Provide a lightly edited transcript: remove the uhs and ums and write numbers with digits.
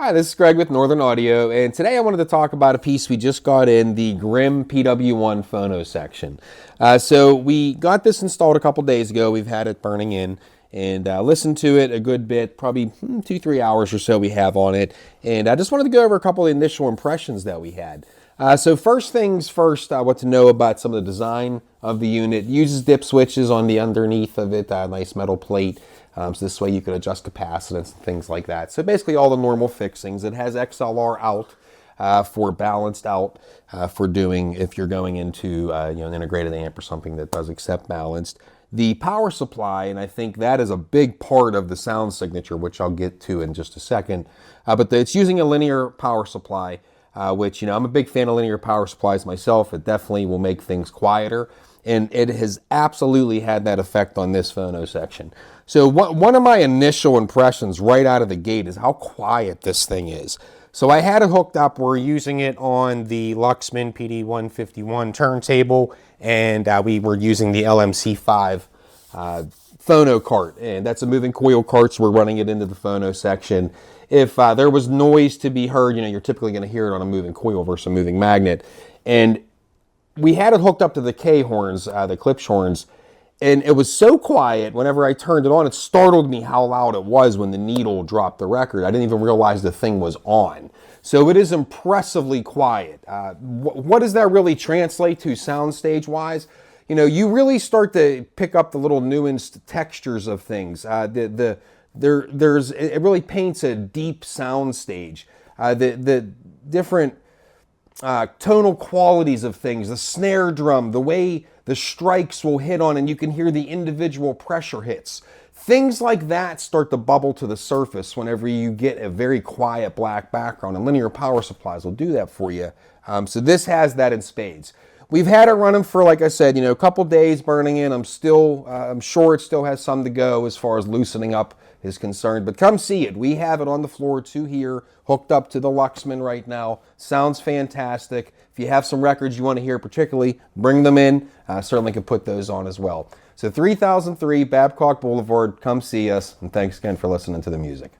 Hi, this is Greg with Northern Audio, and today I wanted to talk about a piece we just got in the Grimm PW1 Phono section. So we got this installed a couple days ago. We've had it burning in and listened to it a good bit, probably 2-3 hours or so we have on it. And I just wanted to go over a couple of initial impressions that we had. So first things first, what to know about some of the design of the unit. It uses dip switches on the underneath of it, a nice metal plate. So this way you can adjust capacitance and things like that. So basically all the normal fixings. It has XLR out for balanced out for doing if you're going into an integrated amp or something that does accept balanced. The power supply, and I think that is a big part of the sound signature, which I'll get to in just a second. But it's using a linear power supply, which I'm a big fan of linear power supplies myself. It definitely will make things quieter. And it has absolutely had that effect on this phono section. So one of my initial impressions right out of the gate is how quiet this thing is. So I had it hooked up. We're using it on the Luxman PD151 turntable, and we were using the LMC5 phono cart. And that's a moving coil cart, so we're running it into the phono section. If there was noise to be heard, you're typically going to hear it on a moving coil versus a moving magnet. And we had it hooked up to the K horns, the Klipsch horns, and it was so quiet whenever I turned it on, it startled me how loud it was when the needle dropped the record. I didn't even realize the thing was on. So it is impressively quiet. What does that really translate to soundstage-wise? You really start to pick up the little nuanced textures of things. It really paints a deep soundstage. The different tonal qualities of things, the snare drum, the way the strikes will hit on and you can hear the individual pressure hits. Things like that start to bubble to the surface whenever you get a very quiet black background, and linear power supplies will do that for you. So this has that in spades. We've had it running for, like I said, a couple days burning in. I'm sure it still has some to go as far as loosening up is concerned, but come see it. We have it on the floor to here, hooked up to the Luxman right now. Sounds fantastic. If you have some records you want to hear particularly, bring them in. Certainly can put those on as well. So 3003 Babcock Boulevard, come see us, and thanks again for listening to the music.